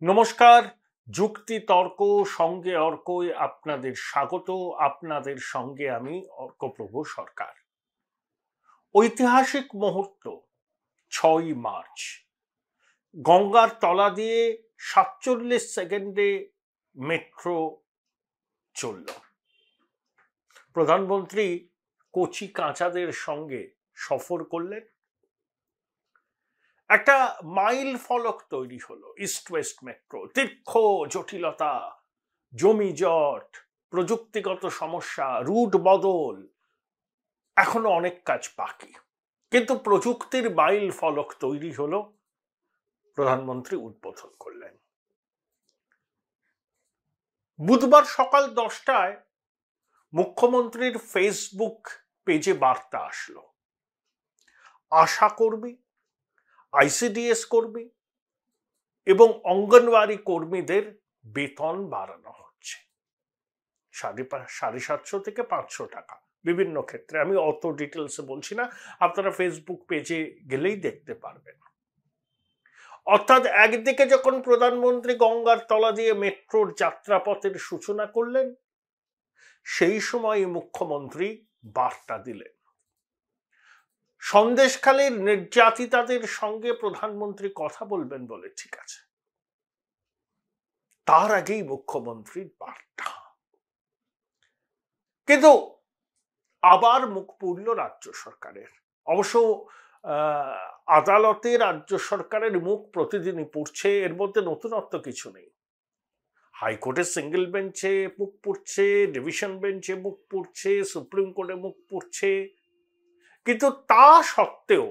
নমস্কার। যুক্তি তর্ক সঙ্গে অর্কই আপনাদের স্বাগত। আপনাদের সঙ্গে আমি অর্কপ্রভু সরকার। ঐতিহাসিক মুহূর্ত 6ই মার্চ, গঙ্গার তলা দিয়ে 47 সেকেন্ডে মেট্রো চলল। প্রধানমন্ত্রী কচি কাঁচাদের সঙ্গে সফর করলেন। একটা মাইল ফলক তৈরি হলো ইস্ট ওয়েস্ট মেট্রো। তীর্থ জটিলতা, জমি জট, প্রযুক্তিগত সমস্যা, রুট বদল, এখনো অনেক কাজ বাকি, কিন্তু প্রযুক্তির মাইল ফলক তৈরি হলো। প্রধানমন্ত্রী উদ্বোধন করলেন। বুধবার সকাল 10টায় মুখ্যমন্ত্রীর ফেসবুক পেজে বার্তা আসলো, আশা কর্মী, আইসিডিএস কর্মী এবং অঙ্গনওয়াড়ি কর্মীদের বেতন বাড়ানো হচ্ছে 750 থেকে 500 টাকা বিভিন্ন ক্ষেত্রে। আমি অত ডিটেলসে বলছি না, আপনারা ফেসবুক পেজে গেলেই দেখতে পারবেন। অর্থাৎ একদিকে যখন প্রধানমন্ত্রী গঙ্গার তলা দিয়ে মেট্রোর যাত্রাপথের সূচনা করলেন, সেই সময় মুখ্যমন্ত্রী বার্তা দিলেন। সন্দেশখালীর নির্যাতিতাদের সঙ্গে প্রধানমন্ত্রী কথা বলবেন বলে ঠিক আছে, তার আগেই মুখ্যমন্ত্রীর বার্তা। কিন্তু আবার মুখ পুড়ল রাজ্য সরকারের। অবশ্য আদালতে রাজ্য সরকারের মুখ প্রতিদিনই পুড়ছে, এর মধ্যে নতুনত্ব কিছু নেই। হাইকোর্টের সিঙ্গেল বেঞ্চে মুখ পুড়ছে, ডিভিশন বেঞ্চে মুখ পুড়ছে, সুপ্রিম কোর্টে মুখ পুড়ছে, কিন্তু তা সত্ত্বেও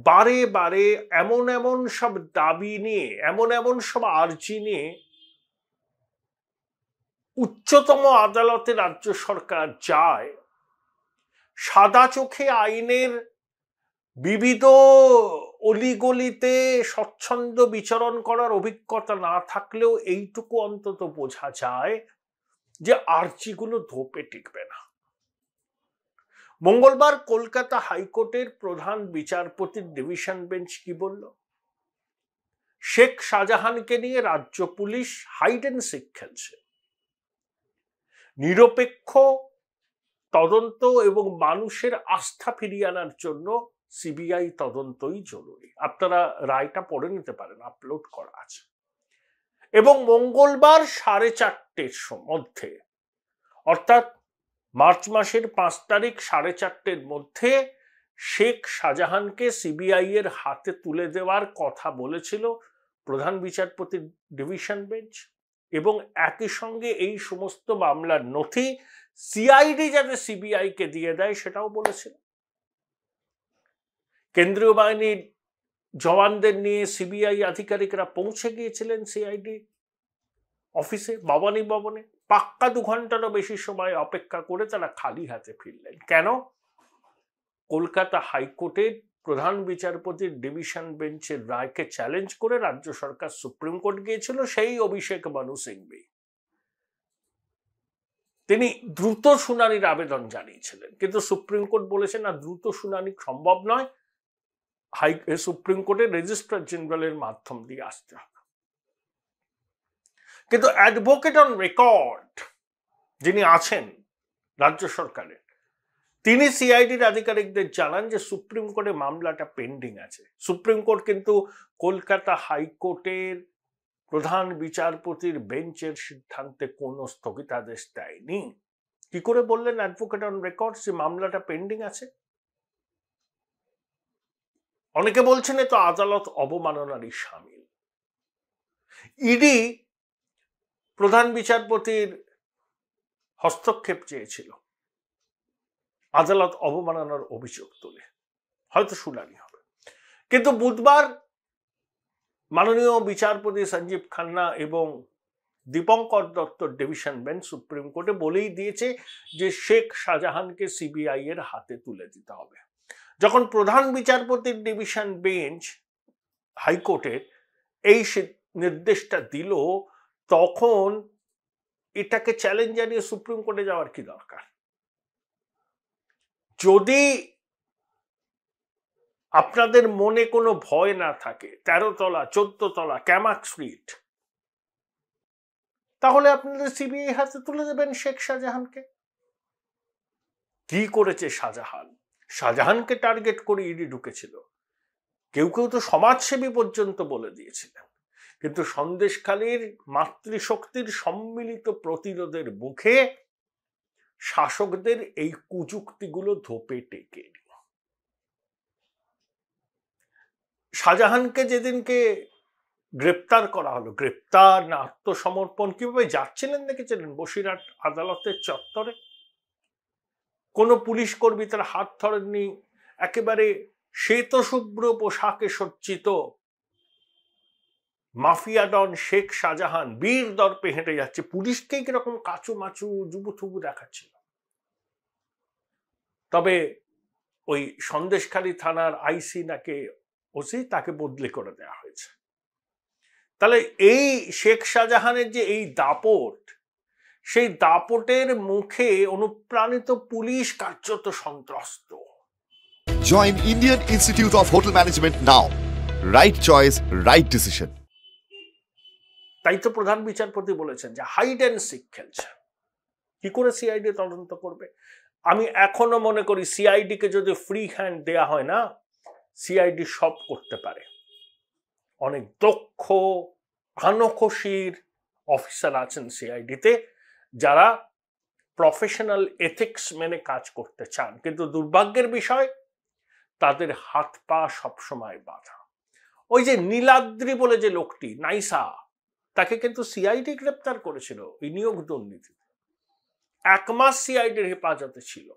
বারে বারে এমন এমন সব দাবি নিয়ে, এমন এমন সব আর্জি নিয়ে উচ্চতম আদালতে রাজ্য সরকার যায়, সাদা চোখে আইনের বিবিধ অলিগলিতে স্বচ্ছন্দ বিচরণ করার অভিজ্ঞতা না থাকলেও এইটুকু অন্তত বোঝা যায় যে আর্জিগুলো ধোপে টিকবে না। মঙ্গলবার কলকাতা হাইকোর্টের প্রধান বিচারপতির ডিভিশন বেঞ্চ কি বলল? শেখ শাহজাহানকে নিয়ে রাজ্য পুলিশ হাইড অ্যান্ড সিক খেলছে। নিরপেক্ষ তদন্ত এবং মানুষের আস্থা ফিরিয়ে আনার জন্য সিবিআই তদন্তই জরুরি। আপনারা রায়টা পড়ে নিতে পারেন, আপলোড করা আছে। এবং মঙ্গলবার 4:30-র মধ্যে, অর্থাৎ মার্চ মাসের 5 তারিখ 4:30-র মধ্যে শেখ শাহজাহানকে সিবিআই এর হাতে তুলে দেওয়ার কথা বলেছিল প্রধান বিচারপতির ডিভিশন বেঞ্চ। এবং একই সঙ্গে এই সমস্ত মামলার নথি সিআইডি যাতে সিবিআই কে দিয়ে দেয় সেটাও বলেছিল। কেন্দ্রীয় বাহিনীর জওয়ানদের নিয়ে সিবিআই আধিকারিকরা পৌঁছে গিয়েছিলেন সিআইডি অফিসে, ভবানী ভবনে। পাক্কা 2 ঘন্টারও বেশি সময় অপেক্ষা করে তারা খালি হাতে ফিরলেন। কেন? কলকাতা হাইকোর্টের প্রধান বিচারপতির ডিভিশন বেঞ্চের রায়কে চ্যালেঞ্জ করে রাজ্য সরকার সুপ্রিম কোর্ট গিয়েছিল। সেই অভিষেক মানু সিংভি, তিনি দ্রুত শুনানির আবেদন জানিয়েছিলেন, কিন্তু সুপ্রিম কোর্ট বলেছে না, দ্রুত শুনানি সম্ভব নয়, সুপ্রিম কোর্টের রেজিস্ট্রার জেনারেলের মাধ্যম দিয়ে আসতে হবে। কিন্তু অ্যাডভোকেট অন রেকর্ড যিনি আছেন রাজ্য সরকারের, তিনি সিআইডির আধিকারিকদের জানান যে সুপ্রিম কোর্টে মামলাটা পেন্ডিং আছে। সুপ্রিম কোর্ট কিন্তু কলকাতা হাইকোর্টের প্রধান বিচারপতির বেঞ্চের সিদ্ধান্তে কোনো স্থগিতাদেশ দেয়নি। কি করে বললেন অ্যাডভোকেট অন রেকর্ড যে মামলাটা পেন্ডিং আছে? অনেকে বলছেন এ তো আদালত অবমাননারই শামিল। ইডি প্রধান বিচারপতির হস্তক্ষেপ চেয়েছিল আদালত অবমাননার অভিযোগ তুলে, হয়তো শুনানি হবে। কিন্তু বুধবার মাননীয় বিচারপতি সঞ্জীব খান্না এবং দীপঙ্কর দত্তর ডিভিশন বেঞ্চ সুপ্রিম কোর্টে বলেই দিয়েছে যে শেখ শাহজাহানকে সিবিআই এর হাতে তুলে দিতে হবে। যখন প্রধান বিচারপতির ডিভিশন বেঞ্চ হাইকোর্টের এই নির্দেশটা দিল, তখন এটাকে চ্যালেঞ্জ জানিয়ে সুপ্রিম কোর্টে যাওয়ার কি দরকার? যদি আপনাদের মনে কোনো ভয় না থাকে 13 তলা 14 তলা ক্যামাক স্ট্রিট, তাহলে আপনাদের সিবিআই হাতে তুলে দেবেন শেখ শাহজাহানকে। কি করেছে শাহজাহান? শাহজাহানকে টার্গেট করে ইডি ঢুকেছিল, কেউ কেউ তো সমাজসেবী পর্যন্ত বলে দিয়েছিলেন, কিন্তু সন্দেশখালীর মাতৃশক্তির সম্মিলিত প্রতিরোধের মুখে শাসকদের এই কুযুক্তিগুলো ধোপে টেকে। শাহজাহানকে যেদিনকে গ্রেপ্তার করা হলো, গ্রেপ্তার না আত্মসমর্পণ, কিভাবে যাচ্ছিলেন দেখেছিলেন বসিরহাট আদালতের চত্বরে? কোনো পুলিশ কর্মী তার হাত ধরেননি, একেবারে শ্বেতশুভ্র পোশাকে সজ্জিত মাফিয়া ডন শেখ শাহজাহান বীর দর্পে হেঁটে যাচ্ছে, পুলিশকেই কিরকম কাচু মাচু জুবুথুবু দেখাচ্ছিল। তবে ওই সন্দেশখালী থানার আইসি নাকে ওসি, তাকে বদলি করে দেওয়া হয়েছে। তাহলে এই শেখ শাহজাহানের যে এই দাপট, সেই দাপটের মুখে অনুপ্রাণিত পুলিশ কার্যত সন্ত্রস্ত। Join Indian Institute of Hotel Management now. Right choice, right decision. তাই তো প্রধান বিচারপতি বলেছেন যে হাইড অ্যান্ড সিক খেলছে। কি করে সিআইডি তদন্ত করবে? আমি এখনো মনে করি সিআইডি কে যদি ফ্রি হ্যান্ড দেয়া হয় না, সিআইডি সব করতে পারে। অনেক দক্ষ আনখোশির অফিসার আছেন সিআইডিতে, যারা প্রফেশনাল এথিক্স মেনে কাজ করতে চান, কিন্তু দুর্ভাগ্যের বিষয় তাদের হাত পা সবসময় বাঁধা। ওই যে নীলাদ্রি বলে যে লোকটি, নাইসা, তাকে কিন্তু সিআইডি গ্রেপ্তার করেছিল ওই নিয়োগ দুর্নীতিতে। 1 মাস সিআইডির হেফাজতে ছিল।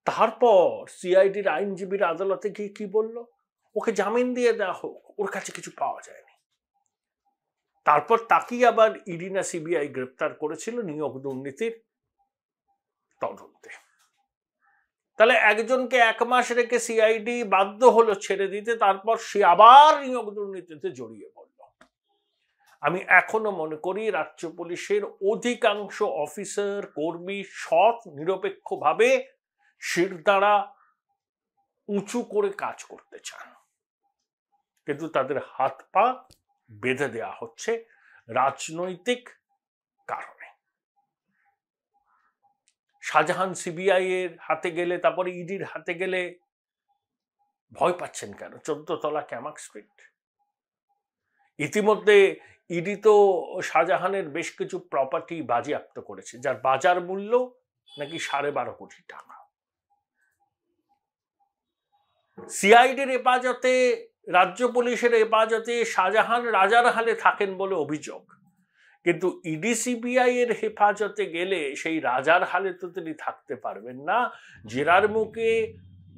তারপর সিআইডির আইনজীবীর আদালতে গিয়ে কি বলল? ওকে জামিন দিয়ে দেওয়া হোক, ওর কাছে কিছু পাওয়া যায়নি। তারপর তাকেই আবার ইডি না সিবিআই গ্রেপ্তার করেছিল নিয়োগ দুর্নীতির তদন্তে। তাহলে একজনকে 1 মাস রেখে সিআইডি বাধ্য হলো ছেড়ে দিতে, তারপর সে আবার নিয়োগ দুর্নীতিতে জড়িয়ে পড়ল। আমি এখনো মনে করি রাজ্য পুলিশের অধিকাংশ অফিসার কর্মী সৎ নিরপেক্ষভাবে শিরদাঁড়া উঁচু করে কাজ করতে চান, কিন্তু তাদের হাত পা বেঁধে দেওয়া হচ্ছে রাজনৈতিক কারণে। শাহজাহান সিবিআই এর হাতে গেলে, তারপরে ইডির হাতে গেলে ভয় পাচ্ছেন কেন? 14 তলা ক্যামাক স্ট্রিট। ইতিমধ্যে ইডি তো শাহজাহানের বেশ কিছু প্রপার্টি বাজেয়াপ্ত করেছে, যার বাজার মূল্য নাকি 12.5 কোটি টাকা। সিআইডির হেফাজতে, রাজ্য পুলিশের হেফাজতে শাহজাহান রাজার হালে থাকেন বলে অভিযোগ, কিন্তু ইডি সিবিআই এর হেফাজতে গেলে সেই রাজার হালে তো তিনি থাকতে পারবেন না। জেরার মুখে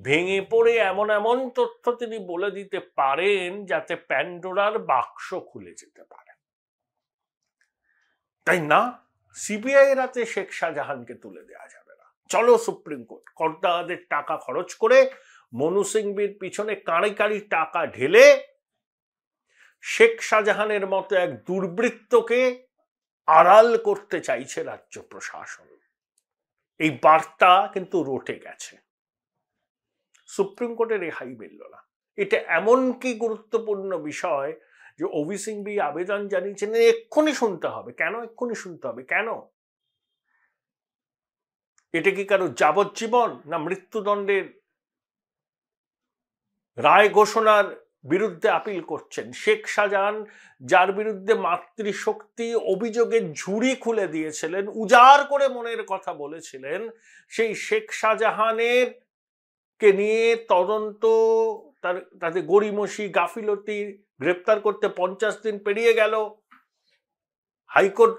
ভেঙে পড়ে এমন এমন তথ্য তিনি বলে দিতে পারেন যাতে প্যান্ডোরার বাক্স খুলে যেতে পারে। তাই না, সিবিআই এর হাতে শেখ শাহজাহানকে তুলে দেওয়া যাবে না। চলো সুপ্রিম কোর্ট, কর্তাদের টাকা খরচ করে মনু সিংভির পিছনে কাঁড়ি কাঁড়ি টাকা ঢেলে শেখ শাহজাহানের মতো এক দুর্বৃত্তকে আড়াল করতে চাইছে রাজ্য প্রশাসন। এই বার্তা কিন্তু রটে গেছে, সুপ্রিম কোর্টে রেহাই মিলল না। এটা এমন কি গুরুত্বপূর্ণ বিষয় যে ওভি সিংভি আবেদন জানিয়েছেন, এক্ষুনি শুনতে হবে। কেন এক্ষুনি শুনতে হবে? কেন? এটা কি কারো যাবজ্জীবন না মৃত্যুদণ্ডের রায় ঘোষণার বিরুদ্ধে আপিল করছেন? শেখ শাহজাহান, যার বিরুদ্ধে মাতৃশক্তি অভিযোগের ঝুড়ি খুলে দিয়েছিলেন, উজাড় করে মনের কথা বলেছিলেন, সেই শেখ শাহজাহানের কে নিয়ে তদন্ত, তাদের গড়িমসি গাফিলতি, গ্রেপ্তার করতে 50 দিন পেরিয়ে গেল। হাইকোর্ট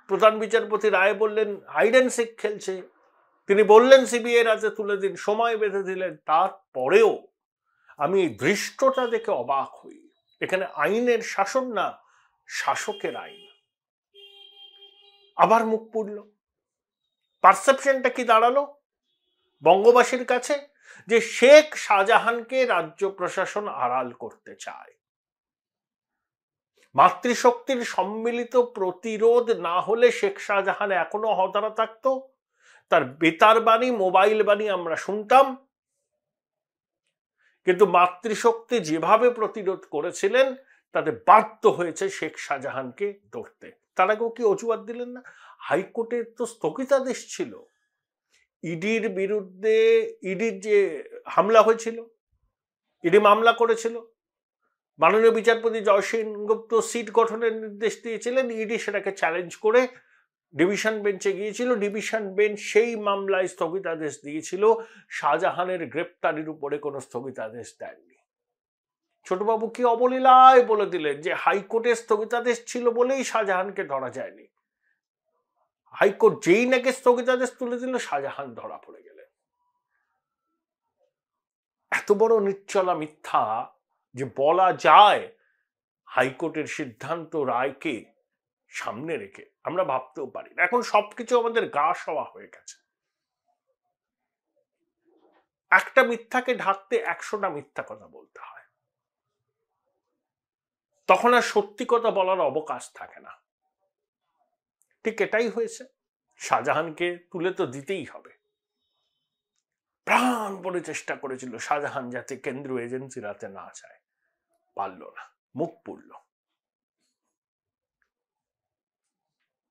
প্রধান বিচারপতি রায় বললেন হাইড অ্যান্ড সিক খেলছে। তিনি বললেন সিবিআই হাতে তুলে দিন, সময় বেঁধে দিলেন। তারপরেও আমি ধৃষ্টতা দেখে অবাক হই। এখানে আইনের শাসন না, শাসকের আইন। আবার মুখ পুড়ল। পারসেপশনটা কি দাঁড়ালো বঙ্গবাসীর কাছে? যে শেখ শাহজাহানকে রাজ্য প্রশাসন আড়াল করতে চায়। মাতৃশক্তির সম্মিলিত প্রতিরোধ না হলে শেখ শাহজাহান এখনো হতারা থাকতো। তার বেতার বাণী, মোবাইল বাণী আমরা শুনতাম। কিন্তু মাতৃশক্তি যেভাবে প্রতিরোধ করেছিলেন তাতে বাধ্য হয়েছে শেখ শাহজাহানকে ধরতে। তার আগেও কি অজুহাত দিলেন না? হাইকোর্টের তো স্থগিতাদেশ ছিল, ইডির বিরুদ্ধে ইডির যে হামলা হয়েছিল, ইডি মামলা করেছিল, মাননীয় বিচারপতি জয় সেনগুপ্ত সিট গঠনের নির্দেশ দিয়েছিলেন, ইডি সেটাকে চ্যালেঞ্জ করে ডিভিশন বেঞ্চে গিয়েছিল। ডিভিশন বেঞ্চ সেই মামলায় স্থগিতাদেশ দিয়েছিল, শাহজাহানের গ্রেপ্তারির উপরে কোনো স্থগিতাদেশ দেননি। ছোটবাবু কি অবলীলায় বলে দিলেন যে হাইকোর্টের স্থগিতাদেশ ছিল বলেই শাহজাহানকে ধরা যায়নি। হাইকোর্ট যেই নাকি স্থগিতাদেশ তুলে দিল, শাহজাহান ধরা পড়ে গেলেন। এত বড় নিচ্চলা মিথ্যা যে বলা যায় হাইকোর্টের সিদ্ধান্ত রায়কে সামনে রেখে, আমরা ভাবতেও পারি না। এখন সবকিছু আমাদের গা সওয়া হয়ে গেছে। একটা মিথ্যাকে ঢাকতে 100টা মিথ্যা কথা বলতে হয়, তখন আর সত্যি কথা বলার অবকাশ থাকে না। ঠিক এটাই হয়েছে। শাহজাহানকে তুলে তো দিতেই হবে। প্রাণপণে চেষ্টা করেছিল শাহজাহান যাতে কেন্দ্রীয় এজেন্সির হাতে না যায়, পারল না, মুখ পুড়ল।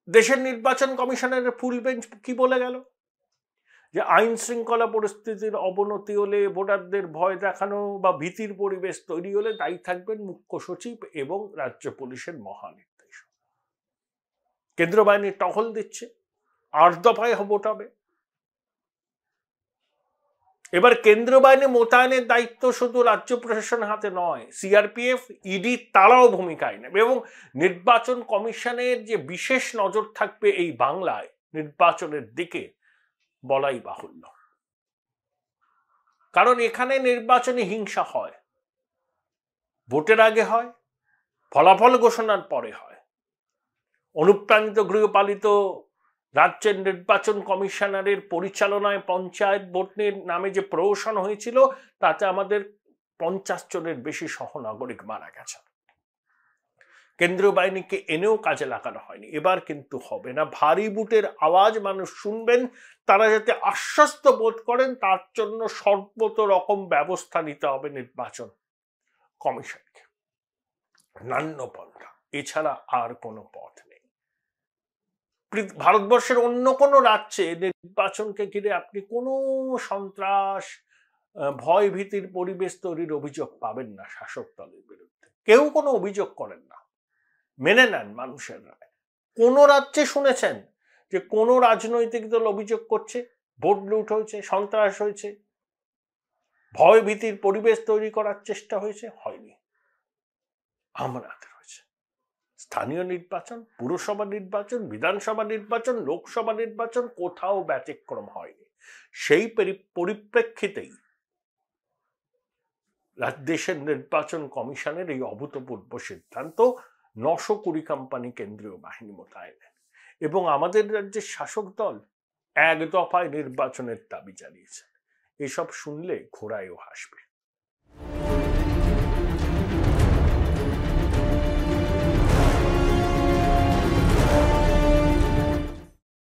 দেশের নির্বাচন কমিশনের ফুল বেঞ্চ কি বলে গেল? যে আইন শৃঙ্খলা পরিস্থিতির অবনতি হলে, ভোটারদের ভয় দেখানো বা ভীতির পরিবেশ তৈরি হলে দায়ী থাকবেন মুখ্য সচিব এবং রাজ্য পুলিশের মহানির্দেশক। কেন্দ্র বাহিনী টহল দিচ্ছে, 8 দফায় ভোট হবে। এবার কেন্দ্র বাহিনী মোতায়েনের দায়িত্ব শুধু রাজ্য প্রশাসনের হাতে নয়, সিআরপিএফ, ইডি তারাও ভূমিকায় নেবে এবং নির্বাচন কমিশনের যে বিশেষ নজর থাকবে এই বাংলায় নির্বাচনের দিকে বলাই বাহুল্য। কারণ এখানে নির্বাচনী হিংসা হয়, ভোটের আগে হয়, ফলাফল ঘোষণার পরে হয়। অনুপ্রাণিত গৃহপালিত রাজ্যের নির্বাচন কমিশনারের পরিচালনায় পঞ্চায়েত ভোটের নামে যে প্রহসন হয়েছিল, তাতে আমাদের 50 জনের বেশি সহনাগরিক মারা গেছে। কেন্দ্রীয় বাহিনীকে এনেও কাজে লাগানো হয়নি। এবার কিন্তু হবে না। ভারী বুটের আওয়াজ মানুষ শুনবেন, তারা যাতে আশ্বস্ত বোধ করেন তার জন্য সর্বত রকম ব্যবস্থা নিতে হবে নির্বাচন কমিশনকে। নান্য পন্থা, এছাড়া আর কোনো পথ নেই। ভারতবর্ষের অন্য কোনো রাজ্যে নির্বাচনকে ঘিরে আপনি কোনো সন্ত্রাস, ভয় ভীতির পরিবেশ তৈরির অভিযোগ পাবেন না শাসক দলের বিরুদ্ধে। কেউ কোনো অভিযোগ করেন না, মেনে নেন মানুষের রায়। কোন রাজ্যে শুনেছেন যে কোনো রাজনৈতিক দল অভিযোগ করছে ভোট লুট হয়েছে, সন্ত্রাস হয়েছে, ভয় ভীতির পরিবেশ তৈরি করার চেষ্টা হয়েছে? হয়নি। আমাদের হয়েছে স্থানীয় নির্বাচন, পুরসভা নির্বাচন, বিধানসভা নির্বাচন, লোকসভা নির্বাচন, কোথাও ব্যতিক্রম হয়নি। সেই পরিপ্রেক্ষিতেই দেশের নির্বাচন কমিশনের এই অভূতপূর্ব সিদ্ধান্ত 920 কোম্পানি কেন্দ্রীয় বাহিনী মোতায়েনের, এবং আমাদের রাজ্যের শাসক দল 1 দফায় নির্বাচনের দাবি জানিয়েছে। এসব শুনলে ঘোড়ায়ও হাসবে।